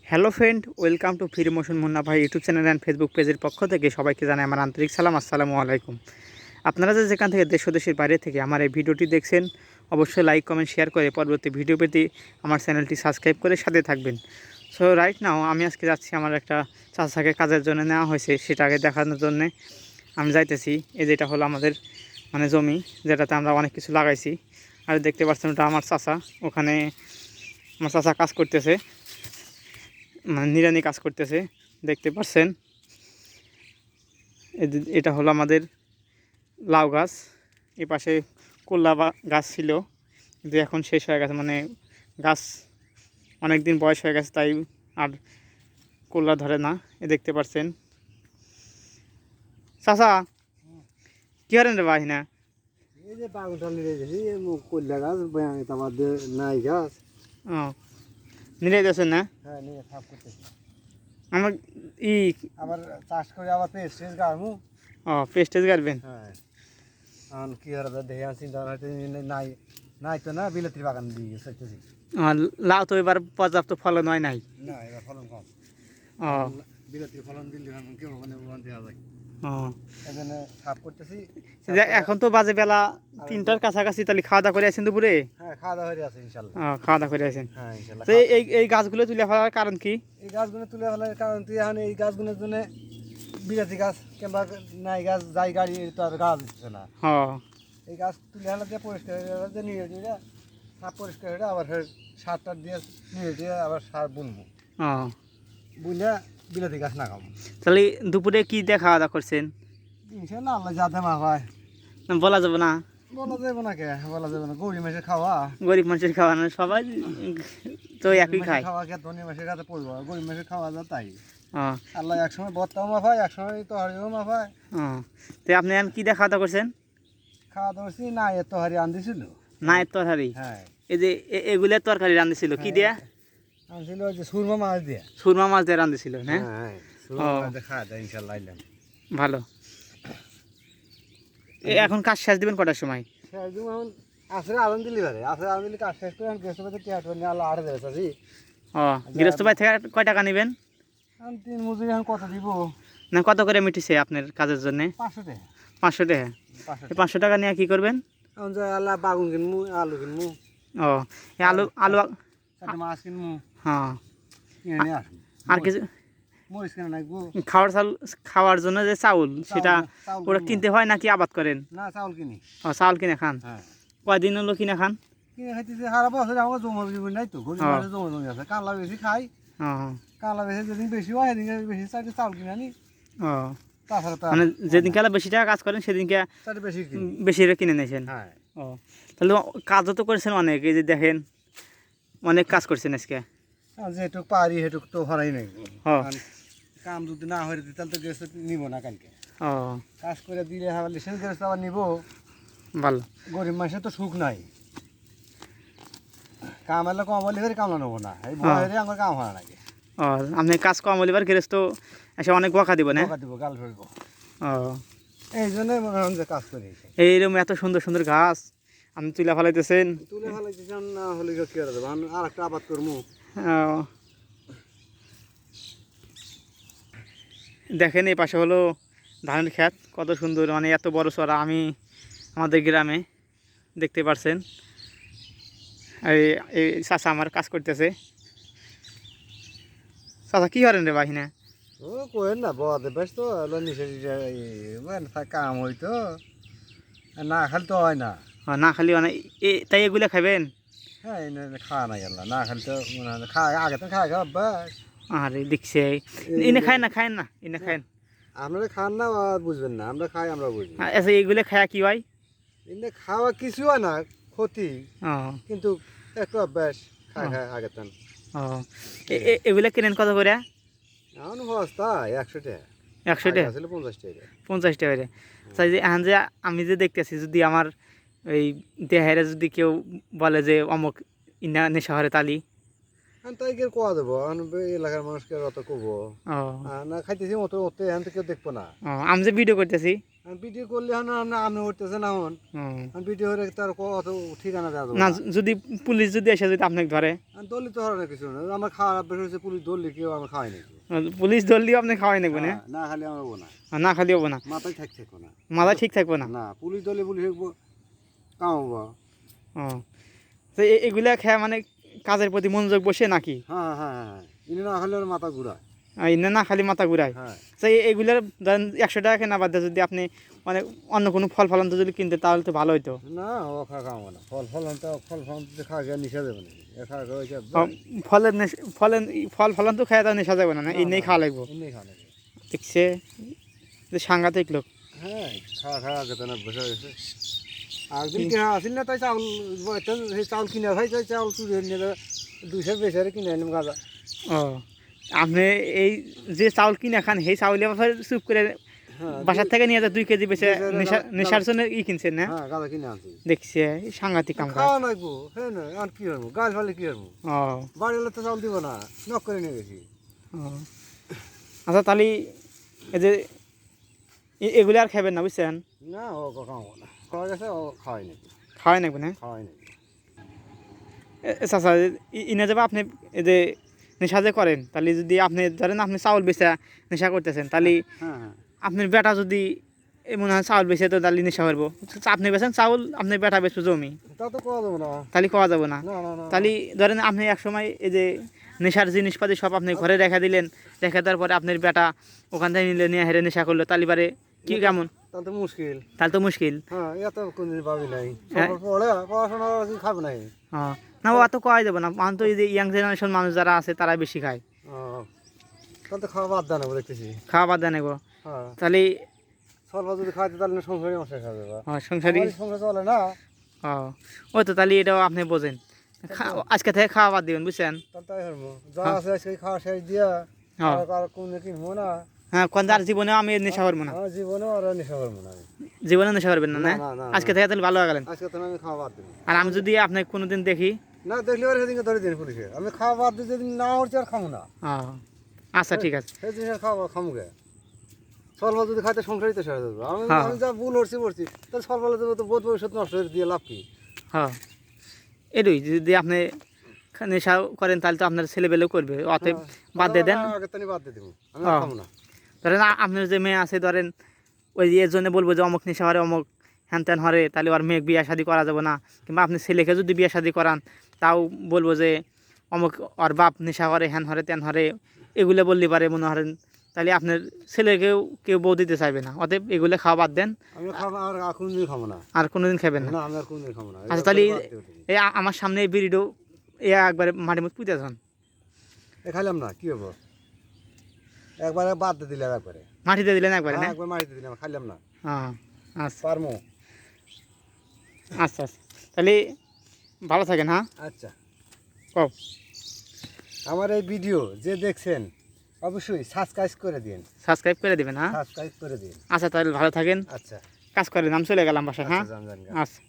Hello friend, welcome to free motion Munna ভাই YouTube channel and Facebook পেজের পক্ষ থেকে সবাইকে জানাই আমার আন্তরিক সালাম। আসসালামু আলাইকুম। আপনারা যেখান থেকে দেশ ও দেশের বাইরে থেকে আমার এই ভিডিওটি দেখছেন, অবশ্যই লাইক কমেন্ট শেয়ার করে পরবর্তী ভিডিও পেতে আমার চ্যানেলটি সাবস্ক্রাইব করে সাথে থাকবেন। সো রাইট নাও আমি আজকে যাচ্ছি, আমার একটা চাচাকে কাজের জন্য নেওয়া হয়েছে, সেটাকে দেখানোর জন্যে আমি যাইতেছি। এই যেটা হলো আমাদের জমি, যেটাতে আমরা অনেক কিছু লাগাইছি। আর দেখতে পাচ্ছেন ওটা আমার চাচা, ওখানে আমার চাচা কাজ করতেছে, নিড়ানি কাজ করতেছে, দেখতে পাচ্ছেন। এটা হলো আমাদের লাউ গাছ। এ পাশে কল্লা গাছ ছিল, কিন্তু এখন শেষ হয়ে গেছে, গাছ অনেক দিন বয়স হয়ে গেছে, তাই আর কল্লা ধরে না। এ দেখতে পাচ্ছেন। চাচা কি করেন রে ভাই? না এই যে বাগুনটা নিয়ে গেছি কল্যা গাছ তারপর নাই গাছ। ও নিড়ে দিয়েছেন না? হ্যাঁ নিয়ে সাফ করতেছি। আমার আবার চাষ করে আবার পেস্ট গাড়মু। পেস্টেজ গাড়বেন? হ্যাঁ এখন কি আর দেখে চিন্তা হয়তো নাই নাই তো না বিলাতির বাগান দিয়ে চাইতেছি। লাউ তো এবার পর্যাপ্ত ফলন হয় নাই। না এবার ফলন কম। ও বিলাতির ফলন দিলে কেউ দেওয়া যায়। ও এই জন্য সাফ করতেছি। এখন তো বাজে বেলা 3টার কাছাকাছি, তাহলে খাওয়া দাওয়া করে আছেন দুপুরে? হ্যাঁ খাওয়া দাওয়া হয়ে আছে ইনশাল্লাহ। খাওয়া দাওয়া করে আছেন। হ্যাঁ ইনশাল্লাহ। তো এই গাছগুলো তুলে ফেলার কারণ কি? এই গাছগুলো তুলে ফেলার কারণ তুই এখন এই গাছগুলোর জন্য বিলাতি গাছ কিংবা নাই গাছ যাই গাড়ি তো আর গাছ দিচ্ছে না। এই গাছ তুলে ফেলা দিয়ে পরিষ্কার হয়ে নিয়ে দিয়ে সাপ পরিষ্কার হয়ে আবার সার টার দিয়ে নিয়ে দিয়ে আবার সার বুনবো। বুনে বিলাতি গাছ না খাবো। তাহলে দুপুরে কি দিয়ে খাওয়া দাওয়া করছেন? ইনশাল্লাহ আল্লাহ যাতে মা হয় বলা যাবে না? বলা যাবে না, কে বলা যাবে না। গরিব মাসে খাওয়া, গরিব মানুষের খাওয়া না, সবাই তো একই খায়। খাওয়া কে ধনী মাসের কাছে পড়বো, গরিব মাসে খাওয়া যায় তাই। ও আল্লাহ একসময় বত্তাও মাফায়, একসময় তো হারিও মাফায়। তো আপনি এখন কি দিয়ে খাওয়া দাওয়া করছেন? খাওয়া দাওয়া না এত হারি আনতেছিল। না এর তরকারি? হ্যাঁ এই যে এগুলো তরকারি রাঁধেছিল কি দিয়া? আনছিল ওই যে সুরমা মাছ দিয়ে। সুরমা মাছ দিয়ে রাঁধেছিল না? হ্যাঁ সুরমা মাছ দিয়ে খাওয়া যায় ইনশাল্লাহ। আইলাম ভালো। এখন কাজ শেষ দিবেন কটার সময়? এখন আসলে আলম দিলি পারে, আসলে আলম দিলি কাজ শেষ করে গেছে টিয়ার নিয়ে আল্লাহ আড়ে দেবে চাষি। গৃহস্থ ভাই থেকে কয় টাকা নেবেন? এখন তিন মজুরি এখন কত দিব? না কত করে মিটিছে আপনার কাজের জন্য? 500 টাকা। 500 টাকা? এই 500 টাকা নিয়ে কি করবেন? এখন যে আল্লাহ বাগুন কিনবো, আলু কিনবো। এই আলু আলু চারটে মাছ কিনবো। হ্যাঁ কিনে নিয়ে আসবো। আর কিছু মরিচ কিনে নাকবো। খাওয়ার জন্য যে চাউল, সেটা চাউল ওরা কিনতে হয় নাকি আবাদ করেন? না চাউল কিনি। চাউল কিনে খান? হ্যাঁ কয়দিন হলো কিনে খান? কিনে খাইতেছে সারা বছর। আমার জমা জমি নাই তো, গরিব মানুষের জমা জমি আছে। কাঁকড়া বেশি খাই, কাঁকড়া বেশি যেদিন বেশি হয় সেদিন বেশি চারটে চাউল কিনে আনি। তাছাড়া তো যেদিনকে বেশি টাকা কাজ করেন সেদিনকে চারটে বেশি কিনি। বেশি কিনে নিয়েছেন? হ্যাঁ তাহলে কাজও তো করেছেন অনেক, এই যে দেখেন অনেক কাজ করছেন আজকে। যেটুক পারি সেটুক তো হরাই নাই। কাম যদি না হয়ে তাহলে তো গ্যাস নিব না কালকে। কাজ করে দিলে আবার লিসেন্স গ্যাস আবার নিব। ভালো। গরিব মানুষের তো সুখ নাই। কাম এলে কম হলে ফের কামলা নেবো না, এই ভয়ের আমার কাম হয় নাকি। আপনি কাজ কম হলে এবার গৃহস্থ এসে অনেক বকা দিব না? দিব গাল ফেলব। এই জন্যই মনে হয় যে কাজ করি। এইরকম এত সুন্দর সুন্দর গাছ আপনি তুলে ফেলাইতেছেন। তুলে ফেলাইতেছেন না হলে কি করে দেবো? আর একটা আবাদ করবো। দেখেন এই পাশে হলো ধানের ক্ষেত, কত সুন্দর, এত বড় চড়া। আমি আমাদের গ্রামে দেখতে পারছেন, এই চাচা আমার কাজ করতেছে। চাচা কি করেন রে বাহিনা? ও কোয়েন না বদে বেশ তো নিচে কাম হইতো না, খালি তো হয় না। না খালি তাই এগুলো খাবেন? হ্যাঁ খাওয়া না গেল না, খালি তো মনে হয় খাওয়া আগে তো খাওয়া খাওয়া অভ্যাস। আরে দেখছে এনে খায় না, খায়েন না, এনে খায়েন। আপনারা খান না বুঝবেন না, আমরা খাই আমরা বুঝি। আচ্ছা এইগুলো খায়া কি হয়? এনে খাওয়া কিছু হয় না, ক্ষতি, কিন্তু একটু অভ্যাস। খাই খাই আগে তেন। এগুলো কিনেন কত করে? এখন বস্তা 100 টাকা। 100 টাকা? 50 টাকা। 50 টাকা করে? তাই যে এখন যে আমি যে দেখতেছি, যদি আমার এই দেহের যদি কেউ বলে যে অমুক ইনা নেশা হরে তালি আমি তাই কি কোয়া দেবো এলাকার মানুষকে অত কবো ও না খাইতেছি মতো মতো এখন তো কেউ দেখবো না ও আমি যে ভিডিও করতেছি আমি ভিডিও করলে এখন আমি উঠতেছে না এখন আমি ভিডিও করে তার অত ঠিকানা দেওয়া যাবো না না যদি পুলিশ যদি এসে যদি আপনাকে ধরে আমি দলি তো হওয়ার কিছু না আমার খাওয়ার অভ্যাস হয়েছে পুলিশ ধরলে কেউ আমার খাওয়াই নাকি পুলিশ ধরলেও আপনি খাওয়াই নেবেন না খালি আমার হবো না না খালি হবো না মাথায় থাকবো না মাথা ঠিক থাকবো না না পুলিশ ধরলে পুলিশ দেখবো কামাবো ও তো এগুলা খেয়া মানে কাজের প্রতি মনোযোগ বসে নাকি হ্যাঁ ইনি না খালি ওর মাথা ঘুরায় না না খালি মাথা ঘুরায় হ্যাঁ তো এগুলার ধরেন 100 টাকা কেনা বাদ দিয়ে যদি আপনি মানে অন্য কোনো ফল ফলান্ত যদি কিনতে তাহলে তো ভালো হতো না ও খাওয়া না ফল খাওয়া গিয়ে নিশা দেবে না ফল ফলান্ত খাওয়া তাও নেশা যাবে না এই নেই খাওয়া লাগবো এমনি খাওয়া লাগে দেখছে যে সাংঘাতিক লোক হ্যাঁ খাওয়া খেতে না বসে গেছে একদিন কিনা আসিল না তাই চাউল সেই চাউল কিনে ভাই তাই চাউল চুরি নিয়ে 200 বেচারে কিনে আনলাম গাঁজা ও আপনি এই যে চাউল কিনে খান সেই চাউলে আবার চুপ করে বাসার থেকে নিয়ে যা 2 কেজি বেশি নেশার জন্য কিনছেন না হ্যাঁ গাঁজা কিনে আনছি দেখছে সাংঘাতিক কাম করে খাওয়া লাগবো হ্যাঁ না আর কি করবো গাছ ফালে কি করবো ও বাড়ি হলে তো চাউল দিব না নক করে নিয়ে গেছি ও আচ্ছা তাহলে এই যে এগুলো আর খাবেন না বুঝছেন না ও খাওয়াবো না খাওয়া গেছে ও খাওয়াই নাকি খাওয়াই নাকবে না খাওয়াই নাকি চাচা ইনে যাবে আপনি এই যে নেশা যে করেন তাহলে যদি আপনি ধরেন আপনি চাউল বেচা নেশা করতেছেন তাহলে হ্যাঁ আপনার বেটা যদি মনে হয় চাউল বেচে তো তাহলে নেশা করবো আপনি বেছেন চাউল আপনি বেটা বেচবো জমি তা তো খাওয়া যাবো না তাহলে খাওয়া যাবো না না না না তাহলে ধরেন আপনি একসময় এই যে নেশার জিনিসপাতি সব আপনি ঘরে রেখে দিলেন রেখে দেওয়ার পরে আপনার বেটা ওখান থেকে নিলে নিয়ে হেরে নেশা করলো তাহলে বারে কি কেমন তাহলে তো মুশকিল তাহলে তো মুশকিল হ্যাঁ এত কোনদিন পাবি নাই হ্যাঁ। পড়ে পড়াশোনা খাবে নাই হ্যাঁ না ও অত খাওয়াই যাবে না মানুষ তো এই যে ইয়াং জেনারেশন মানুষ যারা আছে তারা বেশি খায় তাহলে তো খাওয়া বাদ দেয় না দেখতেছি খাওয়া বাদ দেয় নেবো হ্যাঁ তাহলে সর্ব যদি খাইতে তাহলে সংসারই মশাই খাবে হ্যাঁ সংসারী সংসার চলে না ও ওই তো তাহলে এটাও আপনি বোঝেন আজকে থেকে খাওয়া বাদ দিবেন বুঝছেন তাহলে তাই হবো যা আছে আজকে খাওয়া শেষ দিয়া হ্যাঁ আর কোন কিনবো না হ্যাঁ কোন আর জীবনেও আমি নেশা করবো না আমার জীবনে আর নেশা করবো না আমি জীবনে নেশা করবেন না না না, না, আজকে থেকে তাহলে ভালো হয়ে গেলেন আজকে তো আমি খাওয়া বাদ দেবো আর আমি যদি আপনাকে কোনোদিন দেখি না দেখলে আর সেদিনকে ধরে দিন পুলিশে আমি খাওয়া বাদ দিয়ে যেদিন না হচ্ছে আর খাবো না ও আচ্ছা ঠিক আছে সেদিন আর খাওয়া খামুকে সর্ব যদি খাইতে সংসারই তো সেরে দেবো আমি হ্যাঁ। আমি যা ভুল করছি তাহলে সর্বলে দেবো তো বোধ ভবিষ্যৎ নষ্ট হয়ে দিয়ে লাভ কি হ্যাঁ এটাই যদি আপনি নেশা করেন তাহলে তো আপনার ছেলেবেলেও করবে অতএব বাদ দিয়ে দেন আগে তানি বাদ দিয়ে দেবো আমি হ্যাঁ। খাবো না ধরেন আপনার যে মেয়ে আছে ধরেন ওই এর জন্য বলবো যে অমুক নেশা হরে অমুক হ্যান ত্যান হরে তাহলে ওর মেয়ে বিয়ে শাদি করা যাবে না কিংবা আপনি ছেলেকে যদি বিয়ে শাদি করান তাও বলবো যে অমুক ওর বাপ নেশা করে হ্যান হরে ত্যান হরে এগুলো বললে পারে মনে হরেন তাহলে আপনার ছেলেকেও কেউ বউ দিতে চাইবে না অতএব এগুলো খাওয়া বাদ দেন আমি খাবো আর কোনদিন খাবো না আর কোনোদিন খাবেন না না আমি আর কোনদিন খাবো না আচ্ছা তাহলে এই আমার সামনে এই বিড়িটো একবারে মাটির মধ্যে পুঁতে যান খাইলাম না কি হবো একবারে বাদ দিয়ে দিলাম একবারে মাটিতে দিলেন একবারে না একবার মারিতে দিলাম খাইলাম না হ্যাঁ আচ্ছা পারমো আচ্ছা আচ্ছা তাহলে ভালো থাকেন হ্যাঁ আচ্ছা ও আমার এই ভিডিও যে দেখছেন অবশ্যই সাবস্ক্রাইব করে দিন সাবস্ক্রাইব করে দিবেন হ্যাঁ সাবস্ক্রাইব করে দিন আচ্ছা তাহলে ভালো থাকেন আচ্ছা কাজ করেন আমি চলে গেলাম বাসায় হ্যাঁ আচ্ছা, যান, যান, যান। আচ্ছা